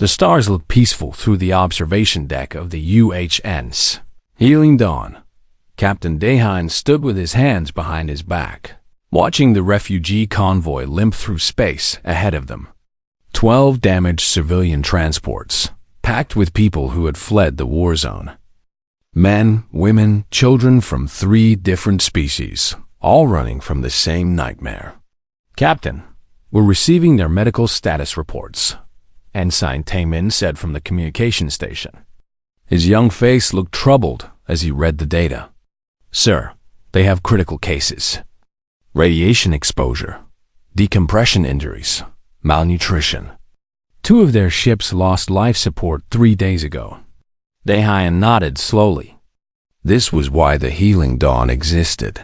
The stars looked peaceful through the observation deck of the UHN's Healing Dawn. Captain Dahan stood with his hands behind his back, watching the refugee convoy limp through space ahead of them. 12 damaged civilian transports, packed with people who had fled the war zone. Men, women, children from 3 different species, all running from the same nightmare. "Captain, we're receiving their medical status reports," Ensign Taemin said from the communication station. His young face looked troubled as he read the data. "Sir, they have critical cases. Radiation exposure, decompression injuries, malnutrition. 2 of their ships lost life support 3 days ago." Daehan nodded slowly. This was why the Healing Dawn existed.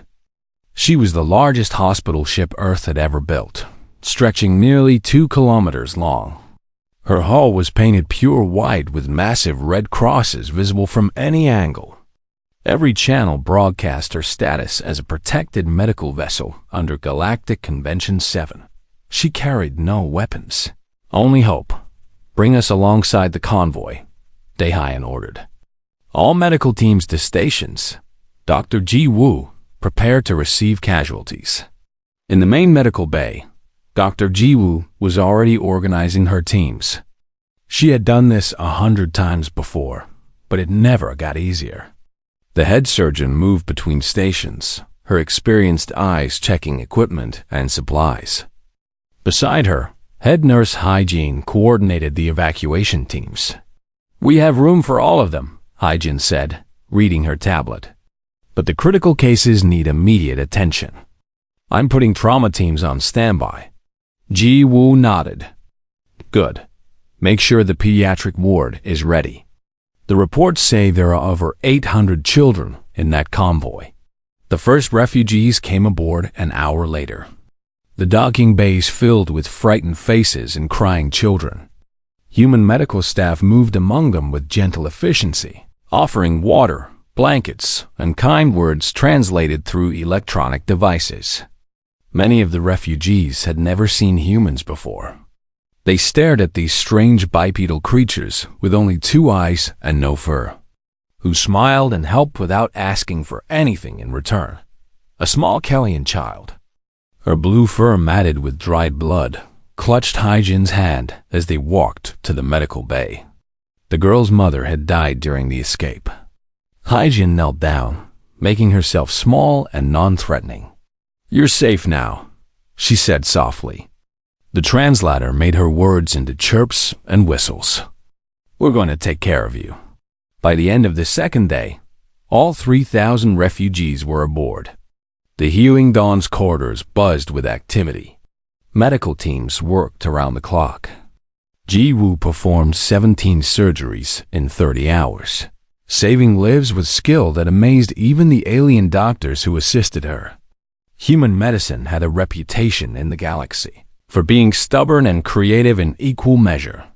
She was the largest hospital ship Earth had ever built, stretching nearly 2 kilometers long. Her hull was painted pure white with massive red crosses visible from any angle. Every channel broadcast her status as a protected medical vessel under Galactic Convention 7. She carried no weapons. "Only hope. Bring us alongside the convoy," Daehan ordered. "All medical teams to stations. Dr. Ji Woo, prepare to receive casualties." In the main medical bay, Dr. Ji Woo was already organizing her teams. She had done this 100 times before, but it never got easier. The head surgeon moved between stations, her experienced eyes checking equipment and supplies. Beside her, head nurse Hygiene coordinated the evacuation teams. "We have room for all of them," Hygiene said, reading her tablet. "But the critical cases need immediate attention. I'm putting trauma teams on standby." Ji Woo nodded. "Good. Make sure the pediatric ward is ready. The reports say there are over 800 children in that convoy." The first refugees came aboard an hour later. The docking bays filled with frightened faces and crying children. Human medical staff moved among them with gentle efficiency, offering water, blankets, and kind words translated through electronic devices. Many of the refugees had never seen humans before. They stared at these strange bipedal creatures with only 2 eyes and no fur, who smiled and helped without asking for anything in return. A small Kellyan child, her blue fur matted with dried blood, clutched Hygiene's hand as they walked to the medical bay. The girl's mother had died during the escape. Hygiene knelt down, making herself small and non-threatening. "You're safe now," she said softly. The translator made her words into chirps and whistles. "We're going to take care of you." By the end of the second day, all 3,000 refugees were aboard. The Healing Dawn's corridors buzzed with activity. Medical teams worked around the clock. Ji Woo performed 17 surgeries in 30 hours, saving lives with skill that amazed even the alien doctors who assisted her. Human medicine had a reputation in the galaxy for being stubborn and creative in equal measure.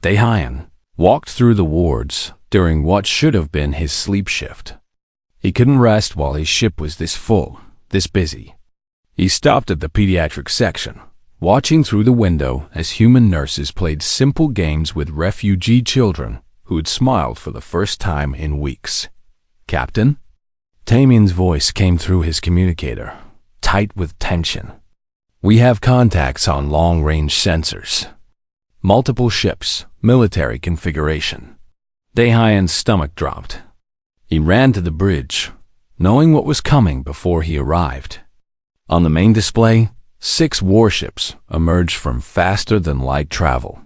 Daehan walked through the wards during what should have been his sleep shift. He couldn't rest while his ship was this full, this busy. He stopped at the pediatric section, watching through the window as human nurses played simple games with refugee children who had smiled for the first time in weeks. "Captain?" Taemin's voice came through his communicator, tight with tension. "We have contacts on long-range sensors. Multiple ships, military configuration." Daehan's stomach dropped. He ran to the bridge, knowing what was coming before he arrived. On the main display, 6 warships emerged from faster-than-light travel.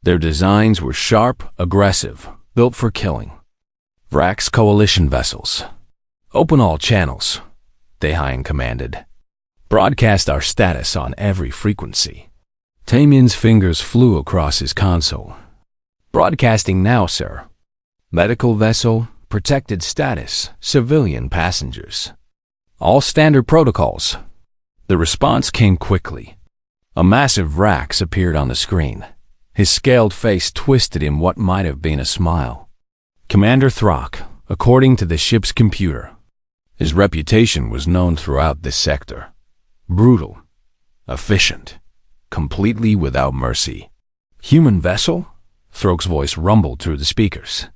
Their designs were sharp, aggressive, built for killing. Vrax coalition vessels. "Open all channels," Daehan commanded. "Broadcast our status on every frequency." Taemin's fingers flew across his console. "Broadcasting now, sir. Medical vessel, protected status, civilian passengers. All standard protocols." The response came quickly. A massive Vrax appeared on the screen, his scaled face twisted in what might have been a smile. Commander Throck, according to the ship's computer. His reputation was known throughout this sector. Brutal, efficient, completely without mercy. "Human vessel?" Throg's voice rumbled through the speakers.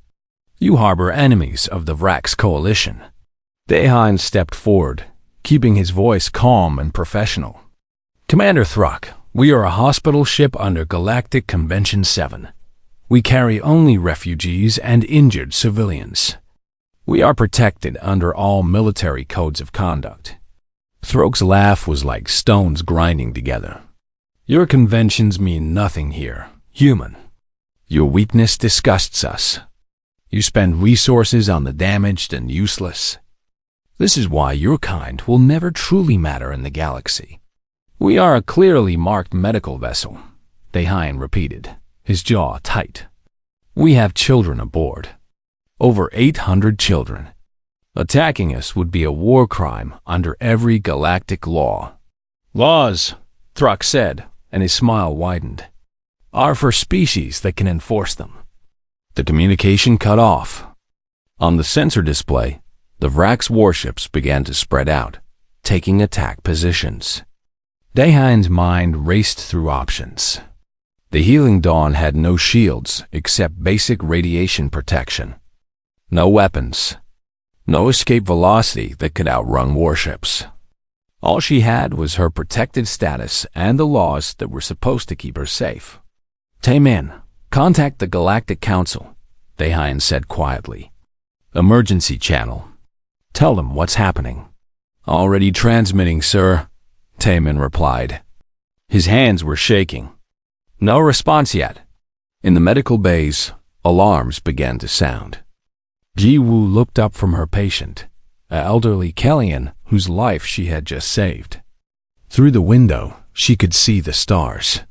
You harbor enemies of the Vrax coalition. Dehain stepped forward, keeping his voice calm and professional. Commander Throg, we are a hospital ship under Galactic Convention 7. We carry only refugees and injured civilians. We are protected under all military codes of conduct. Throg's laugh was like stones grinding together. Your conventions mean nothing here, human. Your weakness disgusts us. You spend resources on the damaged and useless. This is why your kind will never truly matter in the galaxy. We are a clearly marked medical vessel, Dehain repeated, his jaw tight. We have children aboard. Over 800 children. Attacking us would be a war crime under every galactic law. Laws, Throg said, and his smile widened, are for species that can enforce them. The communication cut off. On the sensor display, the Vrax warships began to spread out, taking attack positions. Dehain's mind raced through options. The Healing Dawn had no shields except basic radiation protection. No weapons. No escape velocity that could outrun warships. All she had was her protected status and the laws that were supposed to keep her safe. Taemin, contact the Galactic Council, Dehain said quietly. Emergency channel. Tell them what's happening. Already transmitting, sir, Taemin replied. His hands were shaking. No response yet. In the medical bays, alarms began to sound. Ji-Woo looked up from her patient, an elderly Kellyan whose life she had just saved. Through the window, she could see the stars.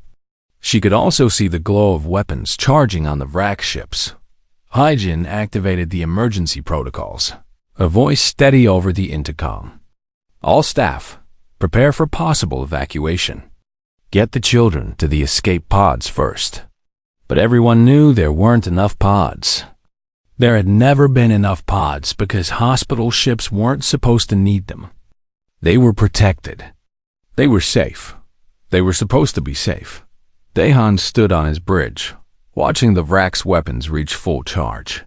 She could also see the glow of weapons charging on the Vrax ships. Hyjin activated the emergency protocols, a voice steady over the intercom. All staff, prepare for possible evacuation. Get the children to the escape pods first. But everyone knew there weren't enough pods. There had never been enough pods because hospital ships weren't supposed to need them. They were protected. They were safe. They were supposed to be safe. Dehain stood on his bridge, watching the Vrax weapons reach full charge.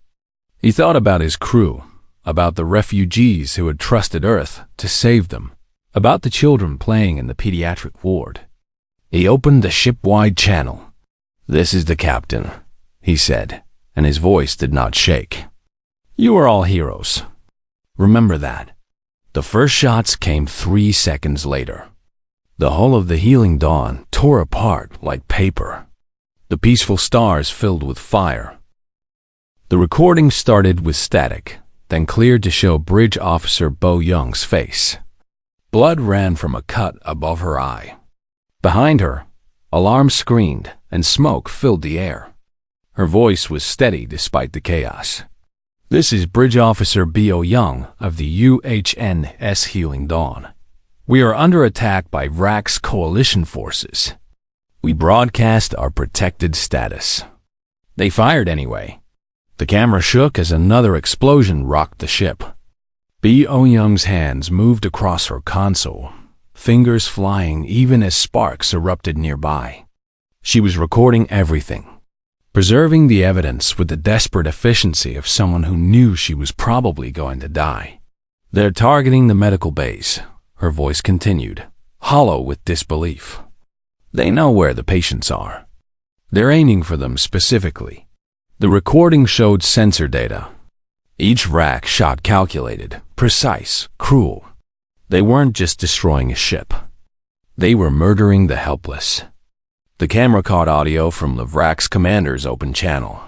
He thought about his crew, about the refugees who had trusted Earth to save them, about the children playing in the pediatric ward. He opened the ship-wide channel. This is the captain, he said, and his voice did not shake. You are all heroes. Remember that. The first shots came 3 seconds later. The hull of the Healing Dawn tore apart like paper. The peaceful stars filled with fire. The recording started with static, then cleared to show Bridge Officer Bo Young's face. Blood ran from a cut above her eye. Behind her, alarms screamed and smoke filled the air. Her voice was steady despite the chaos. This is Bridge Officer B.O. Young of the UHNS Healing Dawn. We are under attack by Vrax coalition forces. We broadcast our protected status. They fired anyway. The camera shook as another explosion rocked the ship. B.O. Young's hands moved across her console, fingers flying even as sparks erupted nearby. She was recording everything, preserving the evidence with the desperate efficiency of someone who knew she was probably going to die. They're targeting the medical bays, her voice continued, hollow with disbelief. They know where the patients are. They're aiming for them specifically. The recording showed sensor data. Each rack shot calculated, precise, cruel. They weren't just destroying a ship. They were murdering the helpless. The camera caught audio from the Vrax commander's open channel.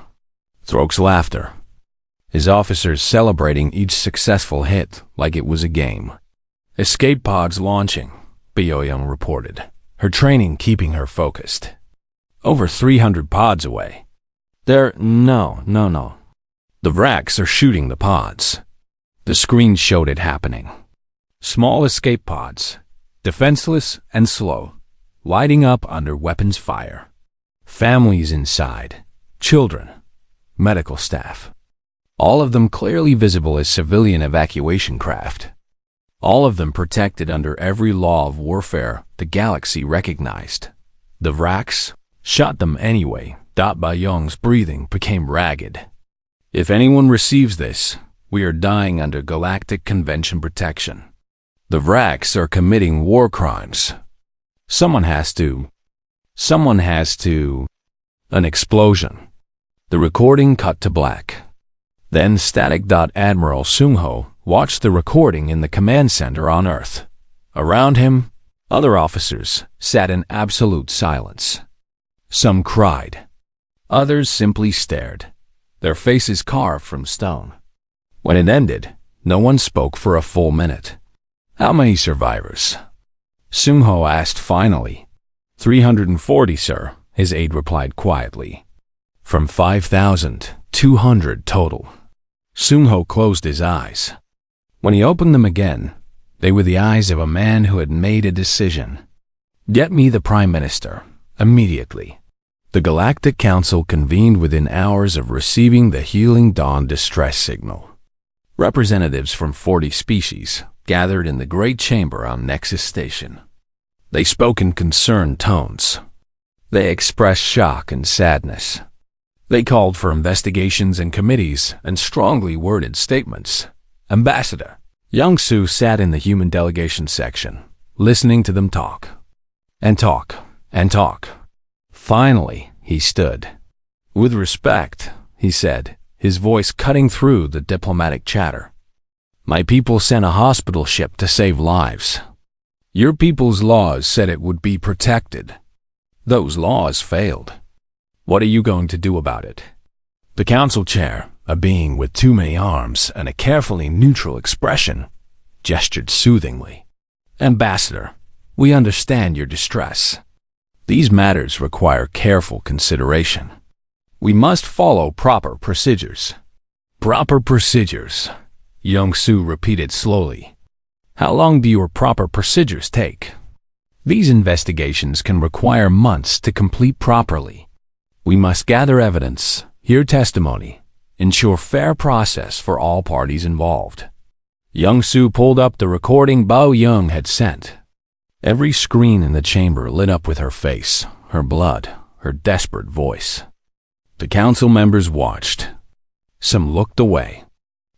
Throg's laughter. His officers celebrating each successful hit like it was a game. Escape pods launching, B.O. Young reported, her training keeping her focused. Over 300 pods away. No. The Vrax are shooting the pods. The screen showed it happening. Small escape pods, defenseless and slow, lighting up under weapons fire. Families inside, children, medical staff. All of them clearly visible as civilian evacuation craft. All of them protected under every law of warfare the galaxy recognized. The Vrax shot them anyway, Young's breathing became ragged. If anyone receives this, we are dying under Galactic Convention protection. The Vraks are committing war crimes. Someone has to. An explosion. The recording cut to black. Then static. Admiral Sung-ho watched the recording in the command center on Earth. Around him, other officers sat in absolute silence. Some cried. Others simply stared, their faces carved from stone. When it ended, no one spoke for a full minute. How many survivors? Sung-ho asked finally. 340, sir, his aide replied quietly. From 5,200 total. Sung-ho closed his eyes. When he opened them again, they were the eyes of a man who had made a decision. Get me the Prime Minister, immediately. The Galactic Council convened within hours of receiving the Healing Dawn distress signal. Representatives from 40 species gathered in the Great Chamber on Nexus Station. They spoke in concerned tones. They expressed shock and sadness. They called for investigations and committees and strongly worded statements. Ambassador Young-soo sat in the human delegation section, listening to them talk. And talk, and talk. Finally, he stood. With respect, he said, his voice cutting through the diplomatic chatter. My people sent a hospital ship to save lives. Your people's laws said it would be protected. Those laws failed. What are you going to do about it? The council chair, a being with too many arms and a carefully neutral expression, gestured soothingly. Ambassador, we understand your distress. These matters require careful consideration. We must follow proper procedures. Proper procedures, Young-soo repeated slowly. How long do your proper procedures take? These investigations can require months to complete properly. We must gather evidence, hear testimony, ensure fair process for all parties involved. Young-soo pulled up the recording Bao Young had sent. Every screen in the chamber lit up with her face, her blood, her desperate voice. The council members watched. Some looked away.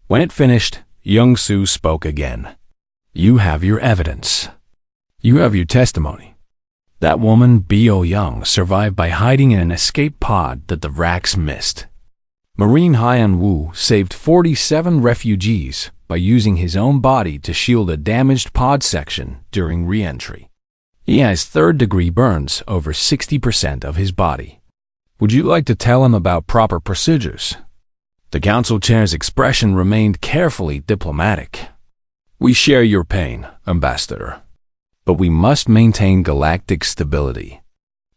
When it finished, Young-soo spoke again. You have your evidence. You have your testimony. That woman, Bo Young, survived by hiding in an escape pod that the Vraks missed. Marine Hyun-woo saved 47 refugees by using his own body to shield a damaged pod section during re-entry. He has third-degree burns over 60% of his body. Would you like to tell him about proper procedures? The council chair's expression remained carefully diplomatic. We share your pain, Ambassador. But we must maintain galactic stability.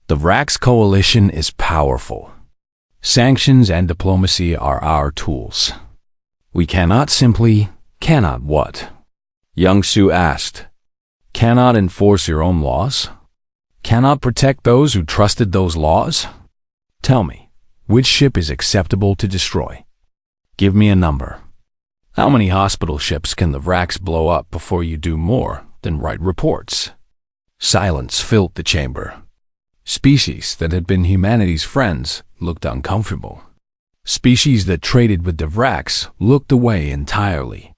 The Vraks coalition is powerful. Sanctions and diplomacy are our tools. We cannot what? Young-soo asked. Cannot enforce your own laws? Cannot protect those who trusted those laws? Tell me, which ship is acceptable to destroy? Give me a number. How many hospital ships can the Vraks blow up before you do more than write reports? Silence filled the chamber. Species that had been humanity's friends looked uncomfortable. Species that traded with the Vraks looked away entirely.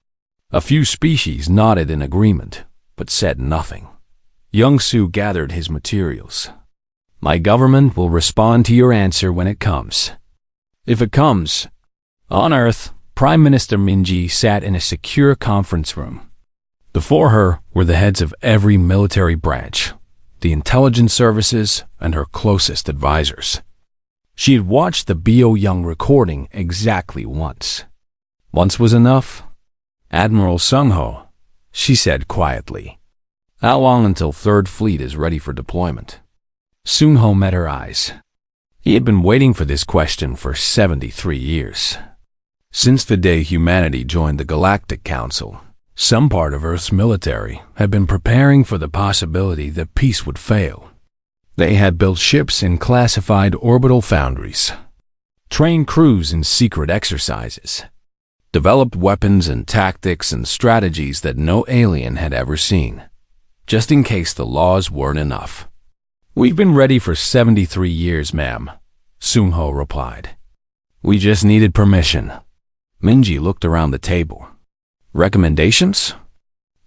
A few species nodded in agreement, but said nothing. Young-soo gathered his materials. My government will respond to your answer when it comes. If it comes. On Earth, Prime Minister Min-ji sat in a secure conference room. Before her were the heads of every military branch, the intelligence services, and her closest advisors. She had watched the Bo Young recording exactly once. Once was enough. Admiral Sung-ho, she said quietly. How long until Third Fleet is ready for deployment? Sung-ho met her eyes. He had been waiting for this question for 73 years. Since the day humanity joined the Galactic Council, some part of Earth's military had been preparing for the possibility that peace would fail. They had built ships in classified orbital foundries, trained crews in secret exercises, developed weapons and tactics and strategies that no alien had ever seen, just in case the laws weren't enough. We've been ready for 73 years, ma'am, Sung-ho replied. We just needed permission. Minji looked around the table. Recommendations?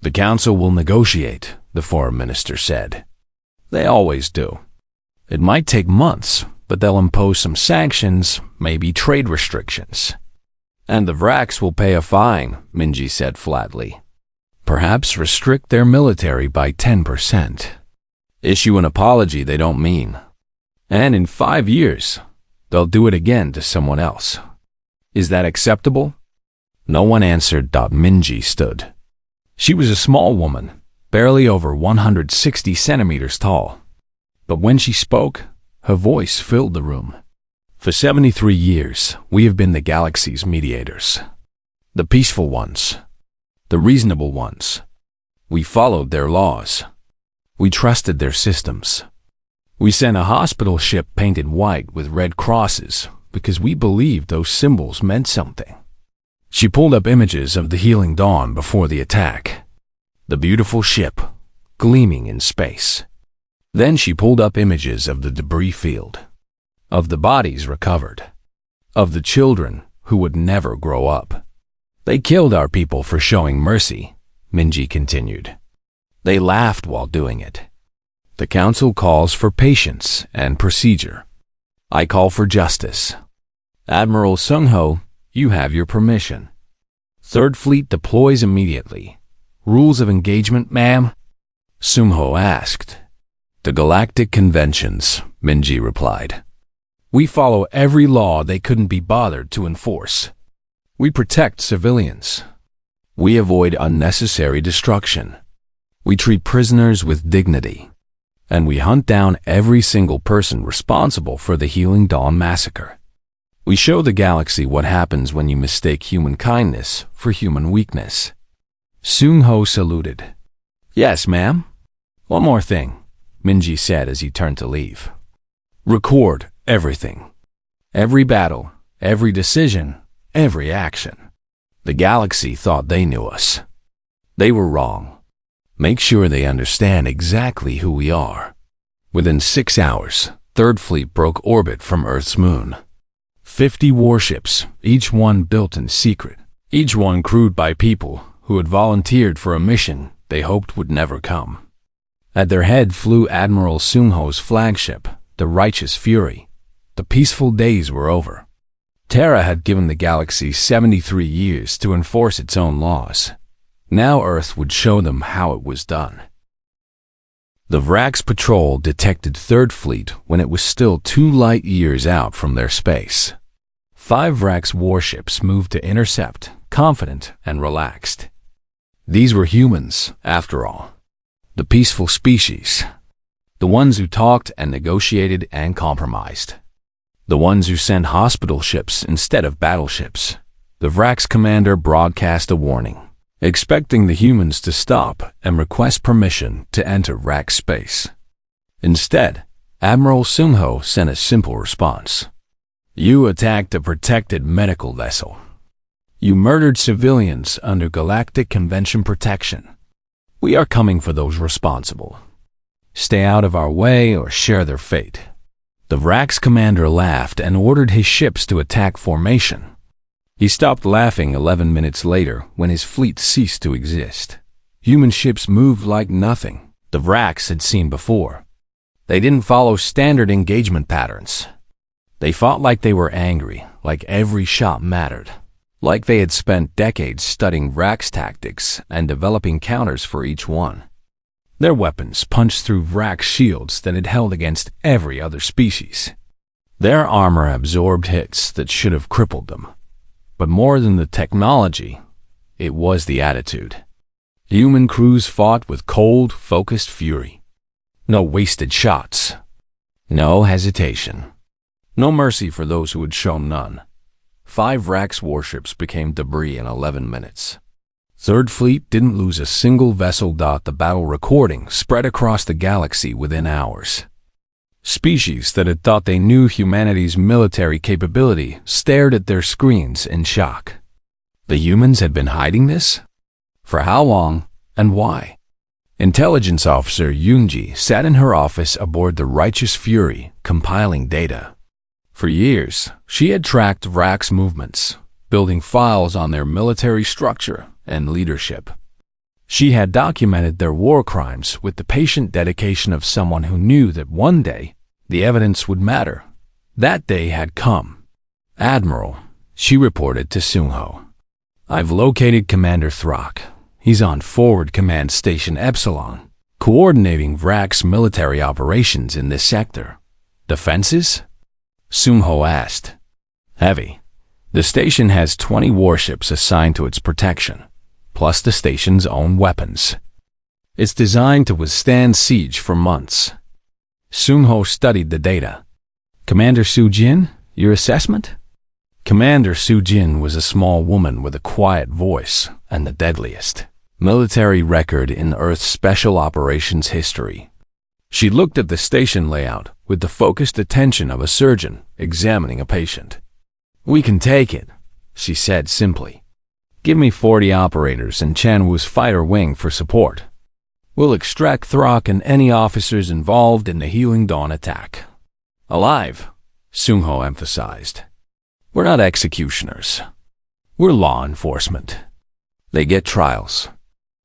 The council will negotiate, the foreign minister said. They always do. It might take months, but they'll impose some sanctions, maybe trade restrictions. And the Vraks will pay a fine, Minji said flatly. Perhaps restrict their military by 10%. Issue an apology they don't mean. And in 5 years, they'll do it again to someone else. Is that acceptable? No one answered. Minji stood. She was a small woman, barely over 160 centimeters tall. But when she spoke, her voice filled the room. For 73 years, we have been the galaxy's mediators. The peaceful ones. The reasonable ones. We followed their laws. We trusted their systems. We sent a hospital ship painted white with red crosses because we believed those symbols meant something. She pulled up images of the healing dawn before the attack. The beautiful ship, gleaming in space. Then she pulled up images of the debris field, of the bodies recovered, of the children who would never grow up. They killed our people for showing mercy, Minji continued. They laughed while doing it. The council calls for patience and procedure. I call for justice. Admiral Sung-ho, you have your permission. Third Fleet deploys immediately. Rules of engagement, ma'am? Sung-ho asked. The Galactic Conventions, Minji replied. We follow every law they couldn't be bothered to enforce. We protect civilians. We avoid unnecessary destruction. We treat prisoners with dignity. And we hunt down every single person responsible for the Healing Dawn massacre. We show the galaxy what happens when you mistake human kindness for human weakness. Sung-ho saluted. Yes, ma'am. One more thing, Minji said as he turned to leave. Record everything. Every battle, every decision, every action. The galaxy thought they knew us. They were wrong. Make sure they understand exactly who we are. Within 6 hours, Third Fleet broke orbit from Earth's moon. 50 warships, each one built in secret. Each one crewed by people who had volunteered for a mission they hoped would never come. At their head flew Admiral Sung-ho's flagship, the Righteous Fury. The peaceful days were over. Terra had given the galaxy 73 years to enforce its own laws. Now Earth would show them how it was done. The Vraks patrol detected Third Fleet when it was still 2 light years out from their space. 5 Vraks warships moved to intercept, confident and relaxed. These were humans, after all. The peaceful species. The ones who talked and negotiated and compromised. The ones who sent hospital ships instead of battleships. The Vraks commander broadcast a warning, expecting the humans to stop and request permission to enter Vrak space. Instead, Admiral Sung-ho sent a simple response. You attacked a protected medical vessel. You murdered civilians under Galactic Convention protection. We are coming for those responsible. Stay out of our way or share their fate. The Vrak's commander laughed and ordered his ships to attack formation. He stopped laughing 11 minutes later when his fleet ceased to exist. Human ships moved like nothing the Vraks had seen before. They didn't follow standard engagement patterns. They fought like they were angry, like every shot mattered, like they had spent decades studying Vraks tactics and developing counters for each one. Their weapons punched through Vrak shields that had held against every other species. Their armor absorbed hits that should have crippled them. But more than the technology, it was the attitude. Human crews fought with cold, focused fury. No wasted shots. No hesitation. No mercy for those who had shown none. 5 Vraks warships became debris in 11 minutes. Third Fleet didn't lose a single vessel. The battle recording spread across the galaxy within hours. Species that had thought they knew humanity's military capability stared at their screens in shock. The humans had been hiding this? For how long and why? Intelligence Officer Yoonji sat in her office aboard the Righteous Fury, compiling data. For years, she had tracked Vrak's movements, building files on their military structure and leadership. She had documented their war crimes with the patient dedication of someone who knew that one day the evidence would matter. That day had come. "Admiral," she reported to Sung-ho, "I've located Commander Thrak. He's on Forward Command Station Epsilon, coordinating Vrak's military operations in this sector." "Defenses?" Sung-ho asked. "Heavy. The station has 20 warships assigned to its protection, plus the station's own weapons. It's designed to withstand siege for months." Sung-ho studied the data. "Commander Soo-jin, your assessment?" Commander Soo-jin was a small woman with a quiet voice and the deadliest military record in Earth's special operations history. She looked at the station layout with the focused attention of a surgeon examining a patient. "We can take it," she said simply. "Give me 40 operators and Chanwoo's fighter wing for support. We'll extract Thrak and any officers involved in the Healing Dawn attack alive," Sung-ho emphasized. "We're not executioners. We're law enforcement. They get trials."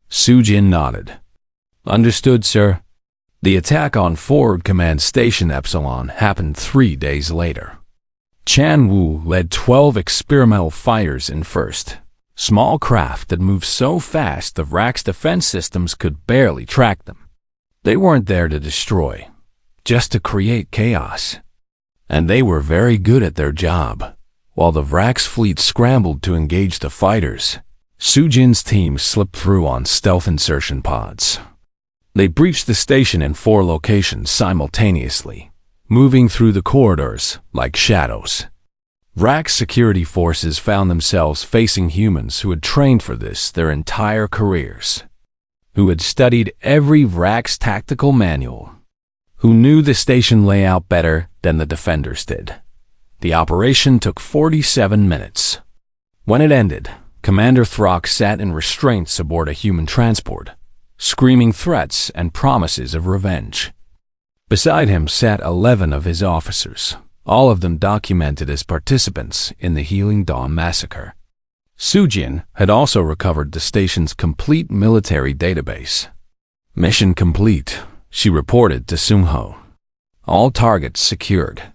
Soo-jin nodded. "Understood, sir." The attack on Forward Command Station Epsilon happened 3 days later. Chanwoo led 12 experimental fighters in first, small craft that moved so fast the Vrak's defense systems could barely track them. They weren't there to destroy, just to create chaos. And they were very good at their job. While the Vrak's fleet scrambled to engage the fighters, Soo-jin's team slipped through on stealth insertion pods. They breached the station in 4 locations simultaneously, moving through the corridors like shadows. Vrak's security forces found themselves facing humans who had trained for this their entire careers, who had studied every Vrak's tactical manual, who knew the station layout better than the defenders did. The operation took 47 minutes. When it ended, Commander Thrak sat in restraints aboard a human transport, screaming threats and promises of revenge. Beside him sat 11 of his officers, all of them documented as participants in the Healing Dawn massacre. Soo-jin had also recovered the station's complete military database. "Mission complete," she reported to Sung-ho. "All targets secured.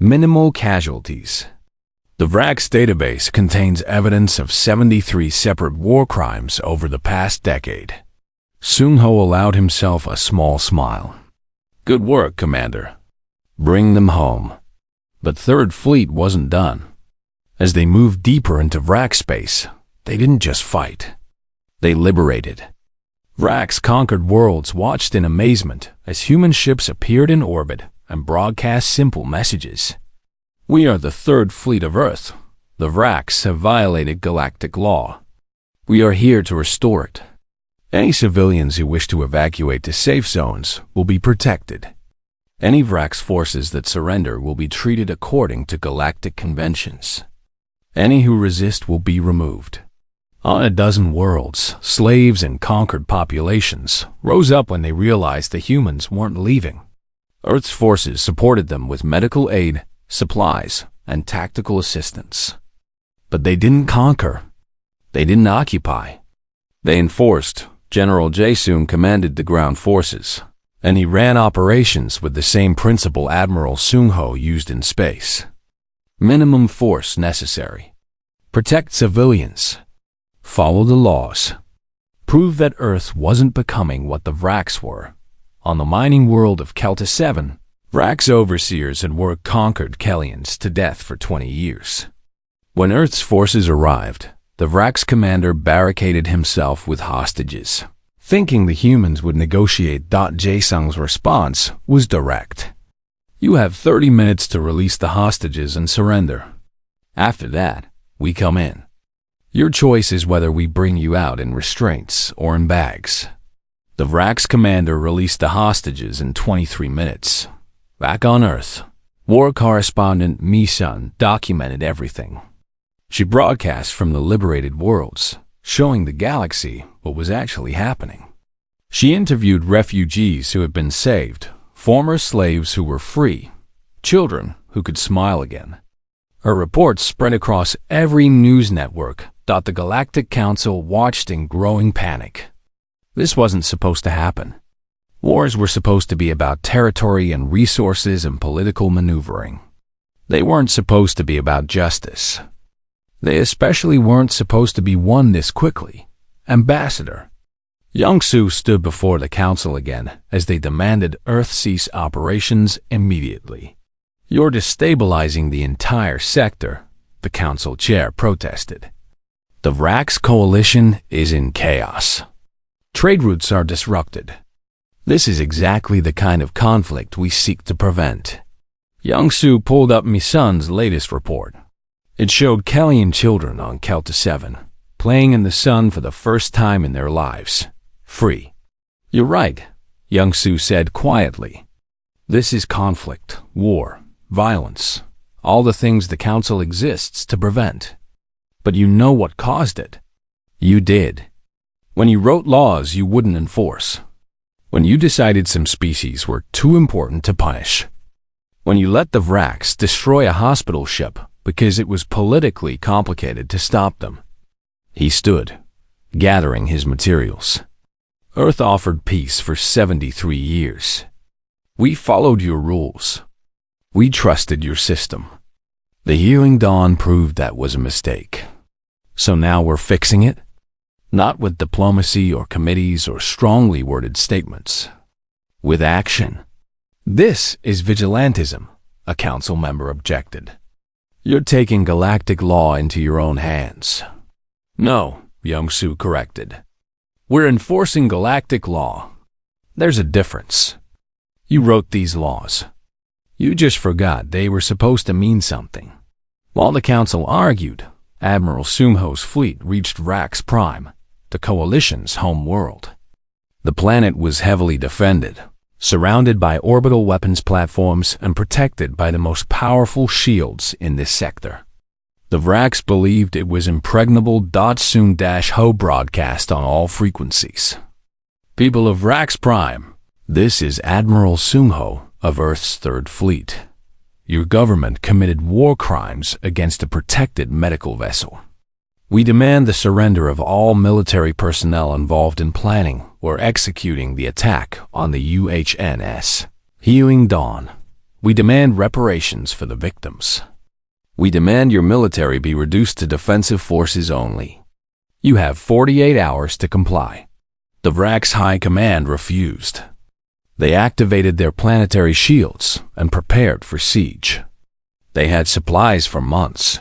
Minimal casualties." The Vrak's database contains evidence of 73 separate war crimes over the past decade. Sung-ho allowed himself a small smile. "Good work, Commander. Bring them home." But Third Fleet wasn't done. As they moved deeper into Vrak space, they didn't just fight. They liberated. Vrak's conquered worlds watched in amazement as human ships appeared in orbit and broadcast simple messages. "We are the Third Fleet of Earth. The Vraks have violated galactic law. We are here to restore it. Any civilians who wish to evacuate to safe zones will be protected. Any Vrak's forces that surrender will be treated according to galactic conventions. Any who resist will be removed." On a dozen worlds, slaves and conquered populations rose up when they realized the humans weren't leaving. Earth's forces supported them with medical aid, supplies, and tactical assistance. But they didn't conquer. They didn't occupy. They enforced. General Jae-sung commanded the ground forces, and he ran operations with the same principle Admiral Sung-ho used in space. Minimum force necessary. Protect civilians. Follow the laws. Prove that Earth wasn't becoming what the Vraks were. On the mining world of Kelta 7, Vrak's overseers had worked conquered Kellians to death for 20 years. When Earth's forces arrived, the Vrak's commander barricaded himself with hostages, thinking the humans would negotiate. Jae-sung's response was direct. "You have 30 minutes to release the hostages and surrender. After that, we come in. Your choice is whether we bring you out in restraints or in bags." The Vrak's commander released the hostages in 23 minutes. Back on Earth, war correspondent Mi-sun documented everything. She broadcast from the liberated worlds, showing the galaxy what was actually happening. She interviewed refugees who had been saved, former slaves who were free, children who could smile again. Her reports spread across every news network. The Galactic Council watched in growing panic. This wasn't supposed to happen. Wars were supposed to be about territory and resources and political maneuvering. They weren't supposed to be about justice. They especially weren't supposed to be won this quickly. Ambassador Young-Soo stood before the council again as they demanded Earth cease operations immediately. "You're destabilizing the entire sector," the council chair protested. "The Vrax coalition is in chaos. Trade routes are disrupted. This is exactly the kind of conflict we seek to prevent." Young-Soo pulled up Misun's latest report. It showed Kellyan children on Kelta 7, playing in the sun for the first time in their lives. Free. "You're right," Young-Soo said quietly. "This is conflict, war, violence, all the things the council exists to prevent. But you know what caused it. You did. When you wrote laws you wouldn't enforce. When you decided some species were too important to punish. When you let the Vrax destroy a hospital ship because it was politically complicated to stop them." He stood, gathering his materials. "Earth offered peace for 73 years. We followed your rules. We trusted your system. The Healing Dawn proved that was a mistake. So now we're fixing it? Not with diplomacy or committees or strongly worded statements. With action." "This is vigilantism," a council member objected. "You're taking galactic law into your own hands." "No," Young-Soo corrected. "We're enforcing galactic law. There's a difference. You wrote these laws. You just forgot they were supposed to mean something." While the council argued, Admiral Sumho's fleet reached Rax Prime, the Coalition's home world. The planet was heavily defended, surrounded by orbital weapons platforms and protected by the most powerful shields in this sector. The Vrax believed it was impregnable. Soon-Ho broadcast on all frequencies. "People of Vrax Prime, this is Admiral Sumho of Earth's Third Fleet. Your government committed war crimes against a protected medical vessel. We demand the surrender of all military personnel involved in planning or executing the attack on the UHNS Healing Dawn. We demand reparations for the victims. We demand your military be reduced to defensive forces only. You have 48 hours to comply." The Vrax High Command refused. They activated their planetary shields and prepared for siege. They had supplies for months.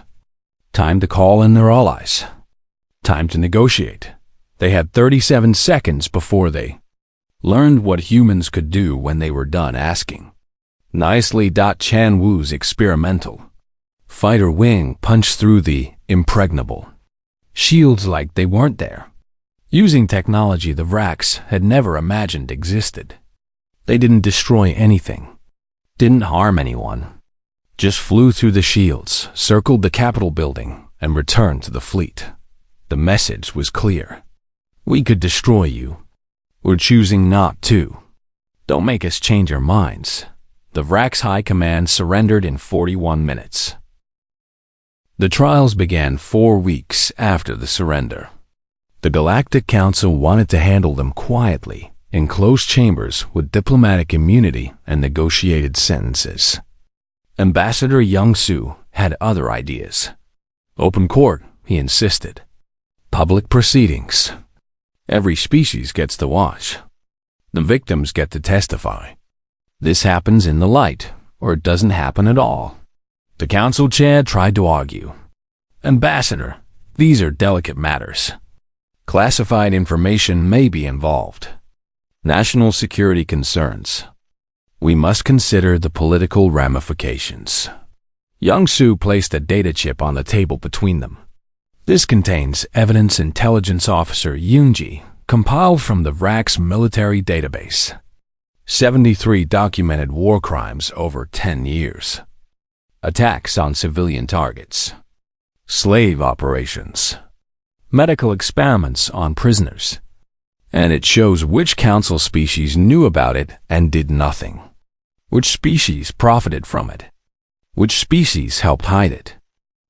Time to call in their allies. Time to negotiate. They had 37 seconds before they learned what humans could do when they were done asking. Nicely. Chan Wu's experimental fighter wing punched through the impregnable shields like they weren't there, using technology the Vrax had never imagined existed. They didn't destroy anything, didn't harm anyone, just flew through the shields, circled the Capitol building, and returned to the fleet. The message was clear. "We could destroy you. We're choosing not to. Don't make us change our minds." The Vrax High Command surrendered in 41 minutes. The trials began 4 weeks after the surrender. The Galactic Council wanted to handle them quietly, in closed chambers with diplomatic immunity and negotiated sentences. Ambassador Young-Soo had other ideas. "Open court," he insisted. "Public proceedings. Every species gets to watch. The victims get to testify. This happens in the light, or it doesn't happen at all." The council chair tried to argue. "Ambassador, these are delicate matters. Classified information may be involved. National security concerns. We must consider the political ramifications." Young-Soo placed a data chip on the table between them. "This contains evidence Intelligence Officer Yoonji, compiled from the Vrax military database. 73 documented war crimes over 10 years. Attacks on civilian targets. Slave operations. Medical experiments on prisoners. And it shows which council species knew about it and did nothing. Which species profited from it. Which species helped hide it?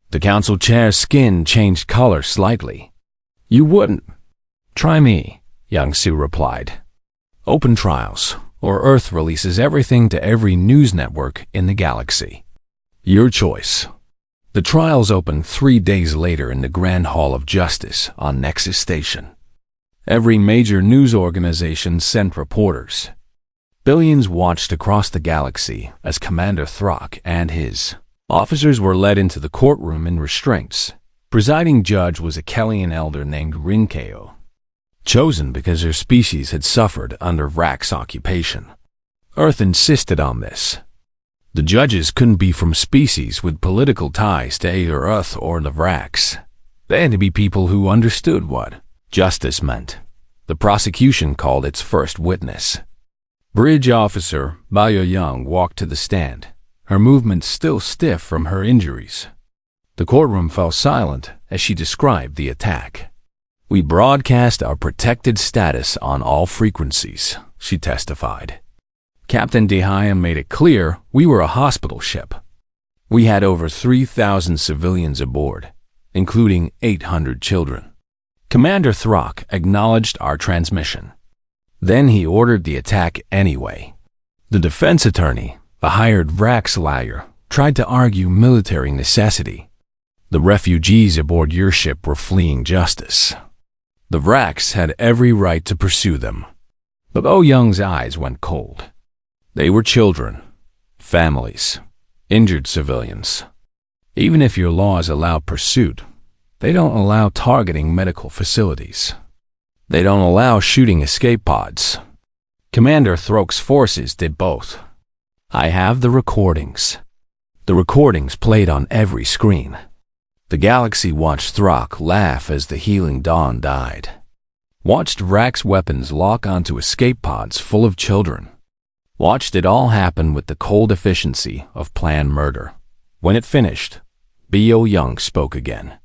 The council chair's skin changed color slightly. You wouldn't. Try me, Young Su replied. Open trials, or Earth releases everything to every news network in the galaxy. Your choice. The trials opened 3 days later in the Grand Hall of Justice on Nexus Station. Every major news organization sent reporters. Billions watched across the galaxy as Commander Throck and his officers were led into the courtroom in restraints. Presiding judge was a Kellyan elder named Rinkeo, chosen because her species had suffered under Vrax occupation. Earth insisted on this. The judges couldn't be from species with political ties to either Earth or the Vrax. They had to be people who understood what justice meant. The prosecution called its first witness. Bridge officer Bayo Young walked to the stand, her movements still stiff from her injuries. The courtroom fell silent as she described the attack. We broadcast our protected status on all frequencies, she testified. Captain Dehayan made it clear we were a hospital ship. We had over 3,000 civilians aboard, including 800 children. Commander Throck acknowledged our transmission. Then he ordered the attack anyway. The defense attorney, a hired Vrax lawyer, tried to argue military necessity. The refugees aboard your ship were fleeing justice. The Vrax had every right to pursue them. But Oh Young's eyes went cold. They were children, families, injured civilians. Even if your laws allow pursuit, they don't allow targeting medical facilities. They don't allow shooting escape pods. Commander Throck's forces did both. I have the recordings. The recordings played on every screen. The galaxy watched Throck laugh as the healing dawn died. Watched Vrax weapons lock onto escape pods full of children. Watched it all happen with the cold efficiency of planned murder. When it finished, B.O. Young spoke again.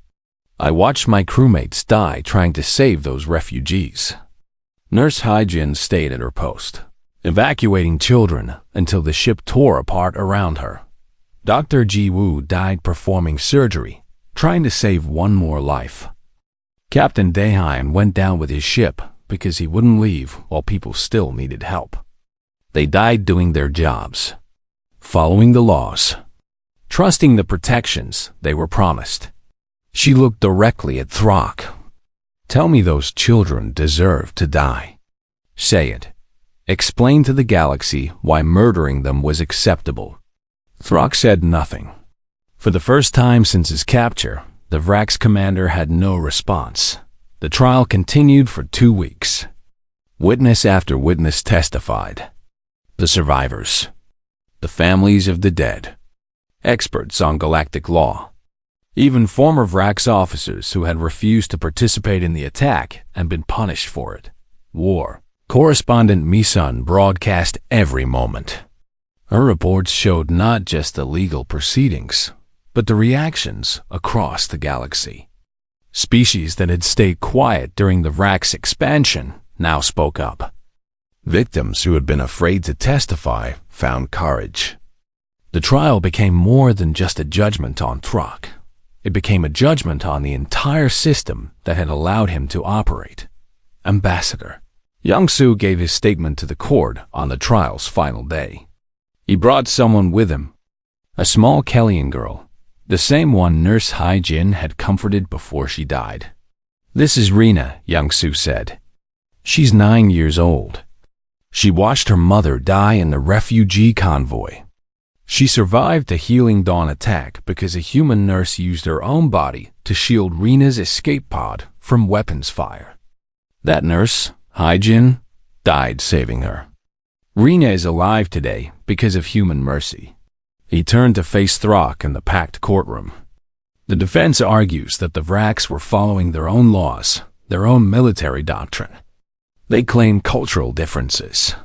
I watched my crewmates die trying to save those refugees. Nurse Haijin stayed at her post, evacuating children until the ship tore apart around her. Dr. Ji Woo died performing surgery, trying to save one more life. Captain Dehayan went down with his ship because he wouldn't leave while people still needed help. They died doing their jobs, following the laws, trusting the protections they were promised. She looked directly at Throck. Tell me those children deserve to die. Say it. Explain to the galaxy why murdering them was acceptable. Throck said nothing. For the first time since his capture, the Vrax commander had no response. The trial continued for 2 weeks. Witness after witness testified. The survivors, the families of the dead, experts on galactic law, even former Vrax officers who had refused to participate in the attack and been punished for it. War. Correspondent Misun broadcast every moment. Her reports showed not just the legal proceedings, but the reactions across the galaxy. Species that had stayed quiet during the Vrax expansion now spoke up. Victims who had been afraid to testify found courage. The trial became more than just a judgment on Throck. It became a judgment on the entire system that had allowed him to operate. Ambassador Young Su gave his statement to the court on the trial's final day. He brought someone with him, a small Kellyan girl, the same one Nurse Haijin had comforted before she died. This is Rena, Young Su said. She's 9 years old. She watched her mother die in the refugee convoy. She survived the Healing Dawn attack because a human nurse used her own body to shield Rena's escape pod from weapons fire. That nurse, Haijin, died saving her. Rena is alive today because of human mercy. He turned to face Throck in the packed courtroom. The defense argues that the Vrax were following their own laws, their own military doctrine. They claim cultural differences.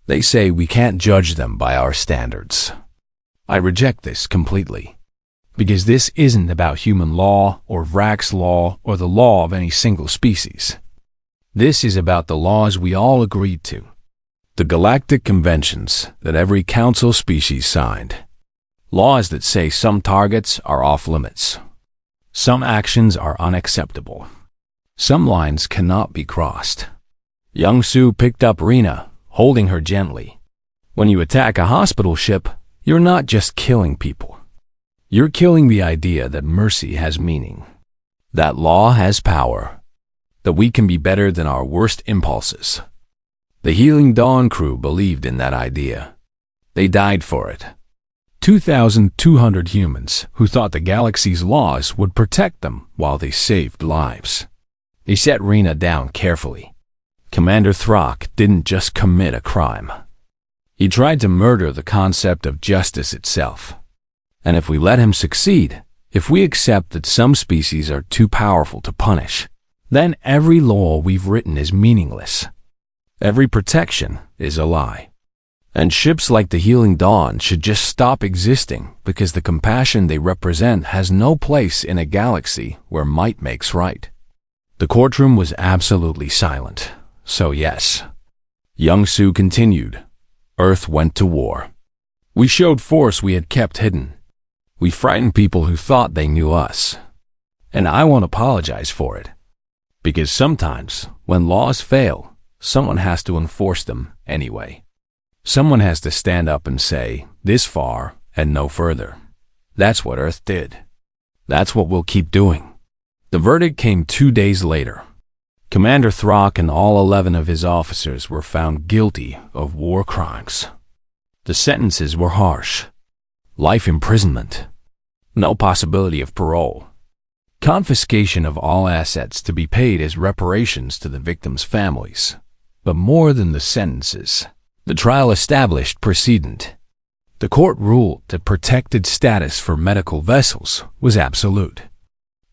They say we can't judge them by our standards. I reject this completely, because this isn't about human law or Vrax law or the law of any single species. This is about the laws we all agreed to, the galactic conventions that every council species signed. Laws that say some targets are off limits. Some actions are unacceptable. Some lines cannot be crossed. Young Su picked up Rena, holding her gently. When you attack a hospital ship, you're not just killing people. You're killing the idea that mercy has meaning, that law has power, that we can be better than our worst impulses. The Healing Dawn crew believed in that idea. They died for it. 2,200 humans who thought the galaxy's laws would protect them while they saved lives. He set Rena down carefully. Commander Throck didn't just commit a crime. He tried to murder the concept of justice itself. And if we let him succeed, if we accept that some species are too powerful to punish, then every law we've written is meaningless. Every protection is a lie. And ships like the Healing Dawn should just stop existing because the compassion they represent has no place in a galaxy where might makes right. The courtroom was absolutely silent. So yes. Young Su continued. Earth went to war. We showed force we had kept hidden. We frightened people who thought they knew us. And I won't apologize for it. Because sometimes, when laws fail, someone has to enforce them anyway. Someone has to stand up and say, this far and no further. That's what Earth did. That's what we'll keep doing. The verdict came 2 days later. Commander Throck and all 11 of his officers were found guilty of war crimes. The sentences were harsh. Life imprisonment. No possibility of parole. Confiscation of all assets to be paid as reparations to the victims' families. But more than the sentences, the trial established precedent. The court ruled that protected status for medical vessels was absolute.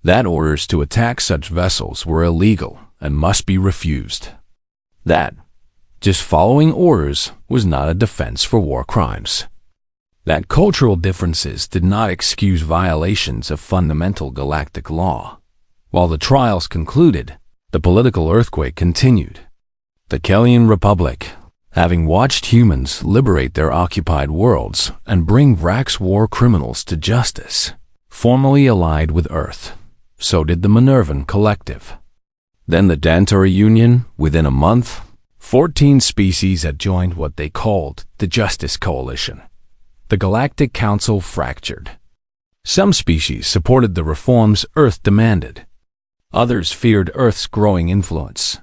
That orders to attack such vessels were illegal and must be refused. That, just following orders, was not a defense for war crimes. That cultural differences did not excuse violations of fundamental galactic law. While the trials concluded, the political earthquake continued. The Kellian Republic, having watched humans liberate their occupied worlds and bring Vrax's war criminals to justice, formally allied with Earth. So did the Minervan Collective. Then the Dantori Union, within a month, 14 species had joined what they called the Justice Coalition. The Galactic Council fractured. Some species supported the reforms Earth demanded. Others feared Earth's growing influence.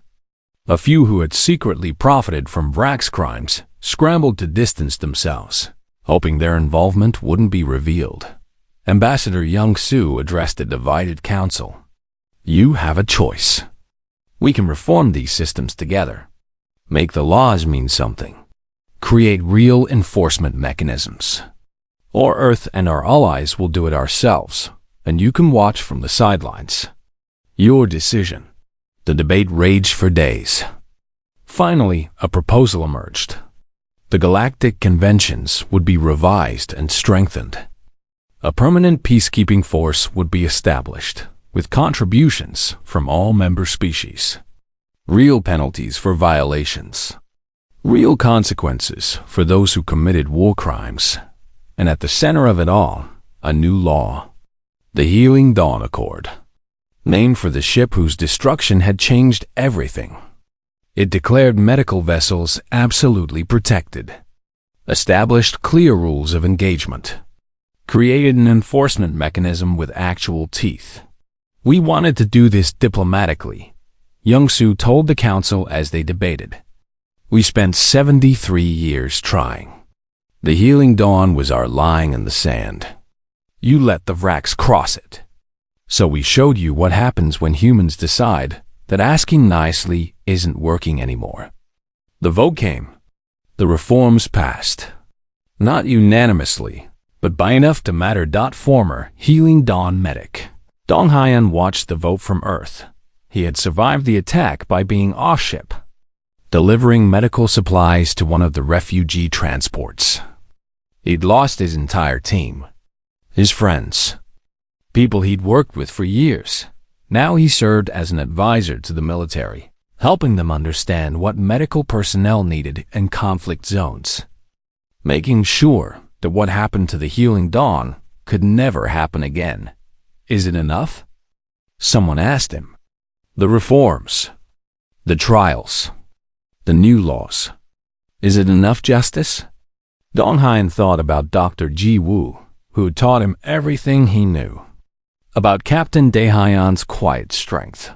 A few who had secretly profited from Vrax's crimes scrambled to distance themselves, hoping their involvement wouldn't be revealed. Ambassador Young Su addressed the divided council. You have a choice. We can reform these systems together. Make the laws mean something. Create real enforcement mechanisms. Or Earth and our allies will do it ourselves, and you can watch from the sidelines. Your decision. The debate raged for days. Finally, a proposal emerged. The Galactic Conventions would be revised and strengthened. A permanent peacekeeping force would be established, with contributions from all member species. Real penalties for violations. Real consequences for those who committed war crimes. And at the center of it all, a new law. The Healing Dawn Accord. Named for the ship whose destruction had changed everything. It declared medical vessels absolutely protected. Established clear rules of engagement. Created an enforcement mechanism with actual teeth. We wanted to do this diplomatically, Young Su told the council as they debated. We spent 73 years trying. The Healing Dawn was our line in the sand. You let the Vrax cross it. So we showed you what happens when humans decide that asking nicely isn't working anymore. The vote came. The reforms passed. Not unanimously, but by enough to matter. Former Healing Dawn medic Dong Hyan watched the vote from Earth. He had survived the attack by being off-ship, delivering medical supplies to one of the refugee transports. He'd lost his entire team, his friends, people he'd worked with for years. Now he served as an advisor to the military, helping them understand what medical personnel needed in conflict zones, making sure that what happened to the Healing Dawn could never happen again. Is it enough? Someone asked him. The reforms, the trials, the new laws. Is it enough justice? Donghain thought about Dr. Ji Woo, who had taught him everything he knew. About Captain Daehyun's quiet strength.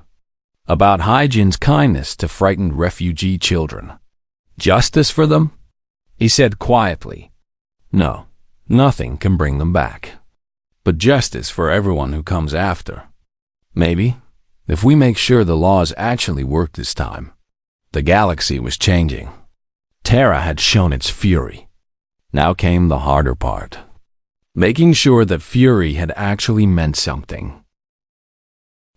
About Haijin's kindness to frightened refugee children. Justice for them? He said quietly. No, nothing can bring them back. But justice for everyone who comes after. Maybe, if we make sure the laws actually work this time. The galaxy was changing. Terra had shown its fury. Now came the harder part. Making sure that fury had actually meant something.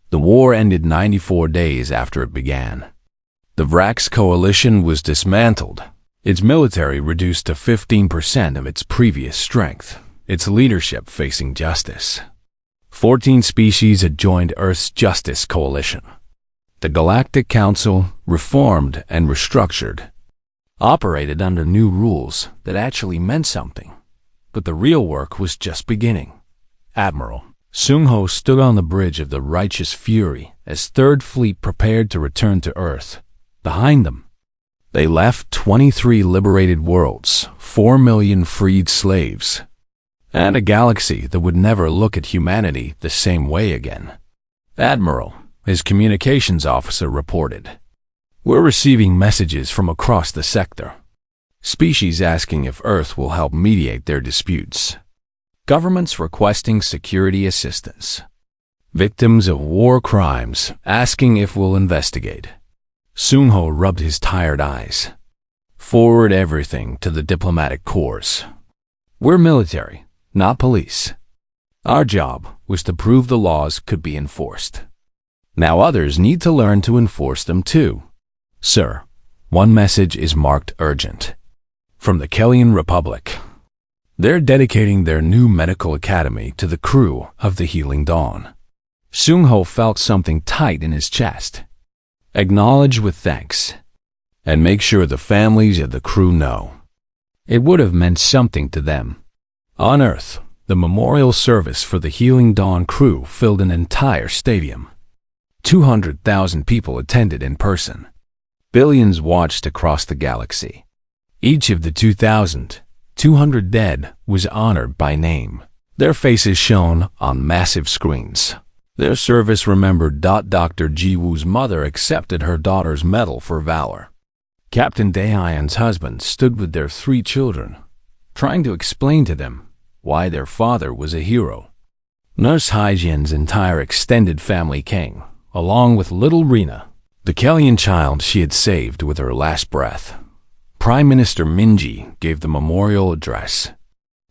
The war ended 94 days after it began. The Vrax coalition was dismantled, its military reduced to 15% of its previous strength, its leadership facing justice. 14 species had joined Earth's Justice Coalition. The Galactic Council, reformed and restructured, operated under new rules that actually meant something. But the real work was just beginning. Admiral Sung-ho stood on the bridge of the Righteous Fury as Third Fleet prepared to return to Earth. Behind them, they left 23 liberated worlds, 4 million freed slaves, and a galaxy that would never look at humanity the same way again. Admiral, his communications officer, reported, "We're receiving messages from across the sector. Species asking if Earth will help mediate their disputes. Governments requesting security assistance. Victims of war crimes asking if we'll investigate." Sung-ho rubbed his tired eyes. "Forward everything to the diplomatic corps. We're military, not police. Our job was to prove the laws could be enforced. Now others need to learn to enforce them too. Sir, one message is marked urgent. From the Kellyan Republic. They're dedicating their new medical academy to the crew of the Healing Dawn." Sung-ho felt something tight in his chest. "Acknowledge with thanks, and make sure the families of the crew know." It would have meant something to them. On Earth, the memorial service for the Healing Dawn crew filled an entire stadium. 200,000 people attended in person. Billions watched across the galaxy. Each of the 2,200 dead was honored by name, their faces shown on massive screens. Their service remembered. Dr. Ji Woo's mother accepted her daughter's medal for valor. Captain Daehyun's husband stood with their 3 children, trying to explain to them why their father was a hero. Nurse Haijin's entire extended family came, along with little Rina, the Kellyan child she had saved with her last breath. Prime Minister Minji gave the memorial address.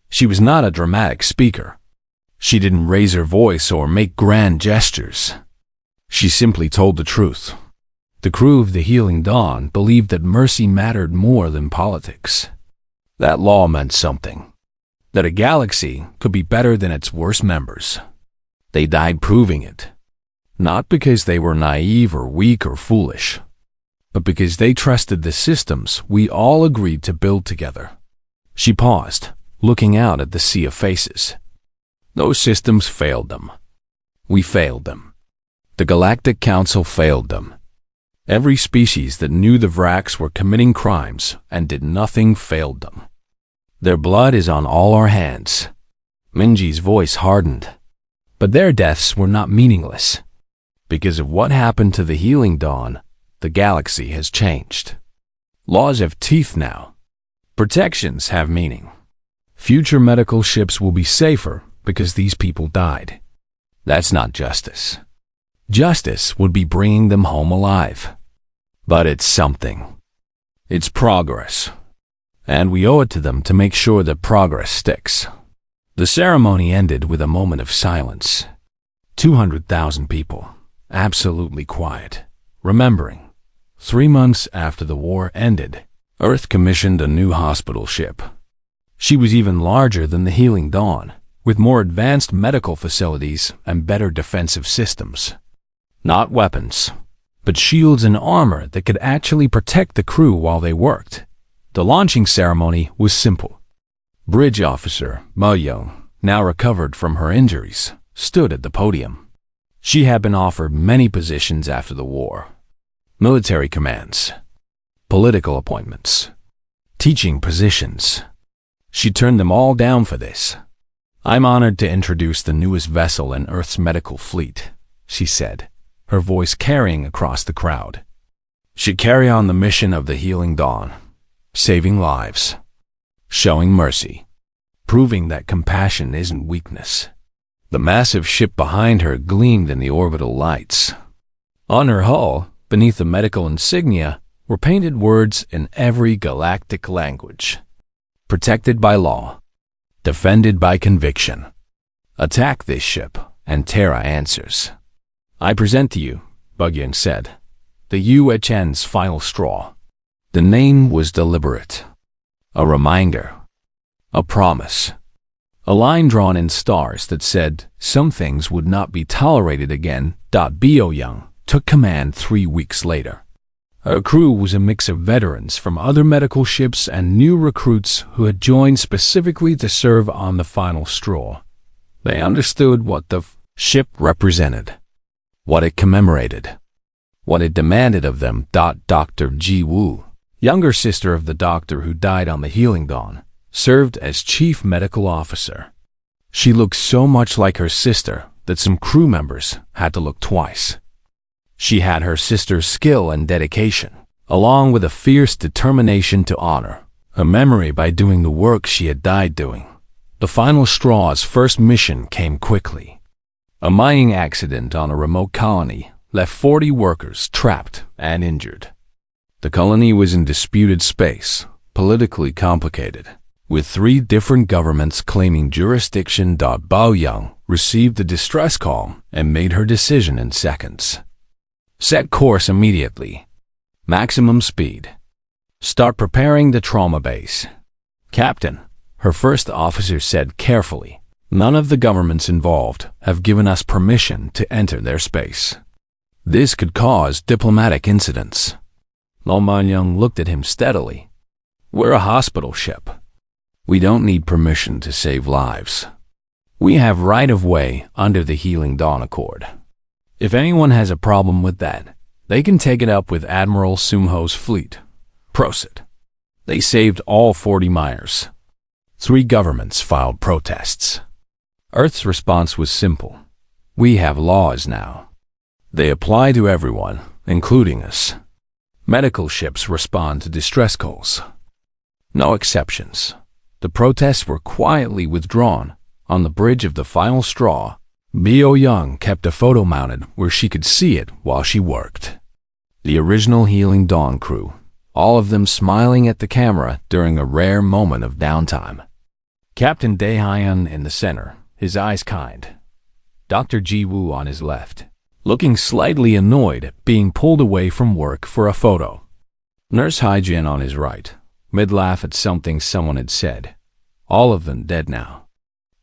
She was not a dramatic speaker. She didn't raise her voice or make grand gestures. She simply told the truth. The crew of the Healing Dawn believed that mercy mattered more than politics. That law meant something. That a galaxy could be better than its worst members. They died proving it. Not because they were naive or weak or foolish, but because they trusted the systems we all agreed to build together. She paused, looking out at the sea of faces. Those systems failed them. We failed them. The Galactic Council failed them. Every species that knew the Vrax were committing crimes and did nothing failed them. Their blood is on all our hands. Minji's voice hardened. But their deaths were not meaningless. Because of what happened to the Healing Dawn, the galaxy has changed. Laws have teeth now. Protections have meaning. Future medical ships will be safer because these people died. That's not justice. Justice would be bringing them home alive. But it's something. It's progress. And we owe it to them to make sure that progress sticks. The ceremony ended with a moment of silence. 200,000 people, absolutely quiet, remembering. 3 months after the war ended, Earth commissioned a new hospital ship. She was even larger than the Healing Dawn, with more advanced medical facilities and better defensive systems. Not weapons, but shields and armor that could actually protect the crew while they worked. The launching ceremony was simple. Bridge officer Ma Young, now recovered from her injuries, stood at the podium. She had been offered many positions after the war. Military commands, political appointments, teaching positions. She turned them all down for this. "I'm honored to introduce the newest vessel in Earth's medical fleet," she said, her voice carrying across the crowd. "She carry on the mission of the Healing Dawn, saving lives, showing mercy, proving that compassion isn't weakness." The massive ship behind her gleamed in the orbital lights. On her hull, beneath the medical insignia, were painted words in every galactic language. Protected by law, defended by conviction. Attack this ship, and Terra answers. "I present to you," Bugyan said, "the UHN's final straw." The name was deliberate. A reminder. A promise. A line drawn in stars that said some things would not be tolerated again. Bo Young took command 3 weeks later. Her crew was a mix of veterans from other medical ships and new recruits who had joined specifically to serve on the final straw. They understood what the ship represented, what it commemorated, what it demanded of them. Dr. Ji Woo, younger sister of the doctor who died on the Healing Dawn, served as chief medical officer. She looked so much like her sister that some crew members had to look twice. She had her sister's skill and dedication, along with a fierce determination to honor her memory by doing the work she had died doing. The final straw's first mission came quickly. A mining accident on a remote colony left 40 workers trapped and injured. The colony was in disputed space, politically complicated, with 3 different governments claiming jurisdiction. Bao Young received the distress call and made her decision in seconds. Set course immediately. Maximum speed. Start preparing the trauma base. "Captain," her first officer said carefully, "none of the governments involved have given us permission to enter their space. This could cause diplomatic incidents." Lo Man Young looked at him steadily. "We're a hospital ship. We don't need permission to save lives. We have right-of-way under the Healing Dawn Accord. If anyone has a problem with that, they can take it up with Admiral Sumho's fleet. Prosit." They saved all 40 miners. 3 governments filed protests. Earth's response was simple. "We have laws now. They apply to everyone, including us." Medical ships respond to distress calls. No exceptions. The protests were quietly withdrawn. On the bridge of the final straw, Bo Young kept a photo mounted where she could see it while she worked. The original Healing Dawn crew, all of them smiling at the camera during a rare moment of downtime. Captain Dae-hyun in the center, his eyes kind. Dr. Ji Woo on his left, looking slightly annoyed at being pulled away from work for a photo. Nurse Hyjin on his right, mid-laugh at something someone had said. All of them dead now.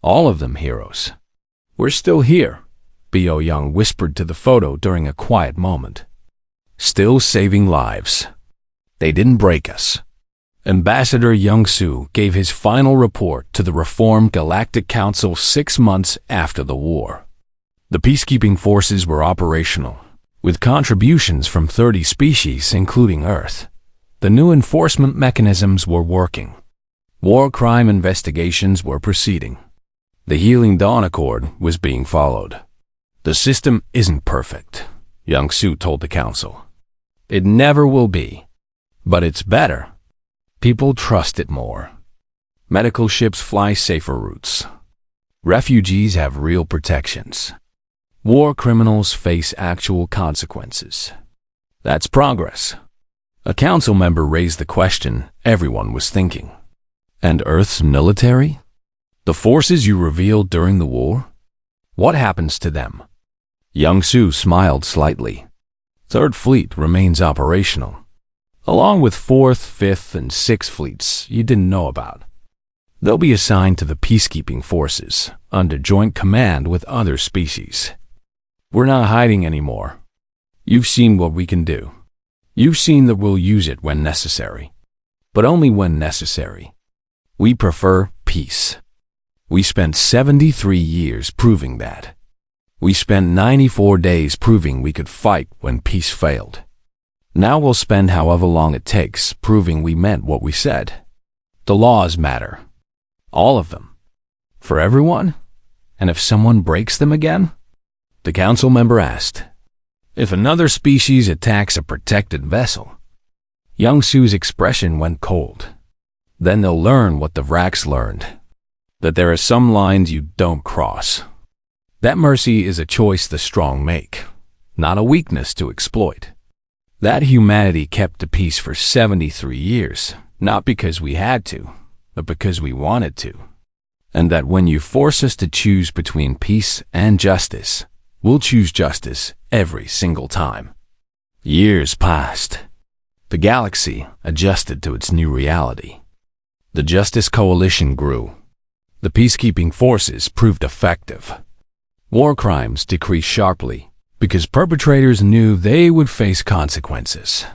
All of them heroes. "We're still here," Bo Young whispered to the photo during a quiet moment. "Still saving lives. They didn't break us." Ambassador Young-soo gave his final report to the reformed Galactic Council 6 months after the war. The peacekeeping forces were operational, with contributions from 30 species including Earth. The new enforcement mechanisms were working. War crime investigations were proceeding. The Healing Dawn Accord was being followed. "The system isn't perfect," Young-soo told the council. "It never will be. But it's better. People trust it more. Medical ships fly safer routes. Refugees have real protections. War criminals face actual consequences. That's progress." A council member raised the question everyone was thinking. "And Earth's military? The forces you revealed during the war? What happens to them?" Young-soo smiled slightly. "Third Fleet remains operational, along with 4th, 5th, and 6th Fleets you didn't know about. They'll be assigned to the peacekeeping forces under joint command with other species. We're not hiding anymore. You've seen what we can do. You've seen that we'll use it when necessary, but only when necessary. We prefer peace. We spent 73 years proving that. We spent 94 days proving we could fight when peace failed. Now we'll spend however long it takes proving we meant what we said. The laws matter. All of them. For everyone? And if someone breaks them again? The council member asked. If another species attacks a protected vessel. Young Su's expression went cold. Then they'll learn what the Vrax learned. That there are some lines you don't cross. That mercy is a choice the strong make, not a weakness to exploit. That humanity kept the peace for 73 years, not because we had to, but because we wanted to. And that when you force us to choose between peace and justice, we'll choose justice every single time. Years passed. The galaxy adjusted to its new reality. The Justice Coalition grew. The peacekeeping forces proved effective. War crimes decreased sharply because perpetrators knew they would face consequences.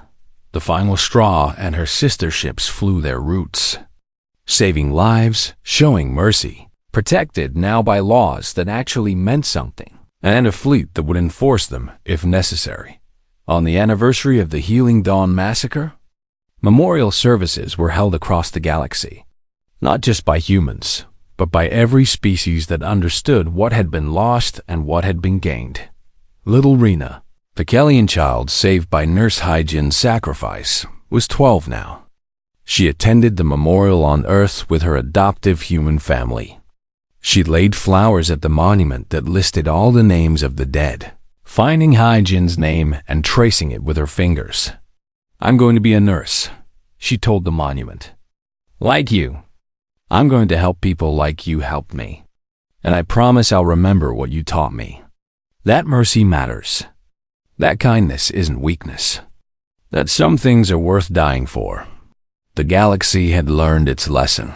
The final straw and her sister ships flew their routes. Saving lives, showing mercy, protected now by laws that actually meant something, and a fleet that would enforce them if necessary. On the anniversary of the Healing Dawn massacre, memorial services were held across the galaxy, not just by humans, but by every species that understood what had been lost and what had been gained. Little Rena, the Kellian child saved by Nurse Hygien's sacrifice, was 12 now. She attended the memorial on Earth with her adoptive human family. She laid flowers at the monument that listed all the names of the dead, finding Hygien's name and tracing it with her fingers. I'm going to be a nurse, she told the monument. Like you. I'm going to help people like you helped me. And I promise I'll remember what you taught me. That mercy matters. That kindness isn't weakness. That some things are worth dying for. The galaxy had learned its lesson.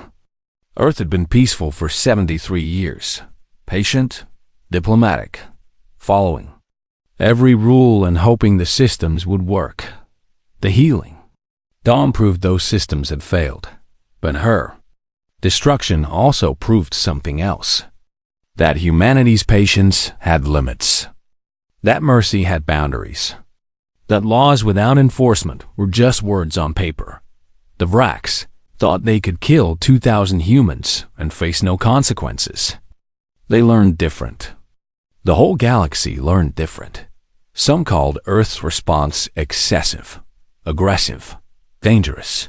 Earth had been peaceful for 73 years. Patient, diplomatic, following every rule and hoping the systems would work. The healing. Dawn proved those systems had failed. But her destruction also proved something else. That humanity's patience had limits. That mercy had boundaries. That laws without enforcement were just words on paper. The Vrax thought they could kill 2,000 humans and face no consequences. They learned different. The whole galaxy learned different. Some called Earth's response excessive, aggressive, dangerous.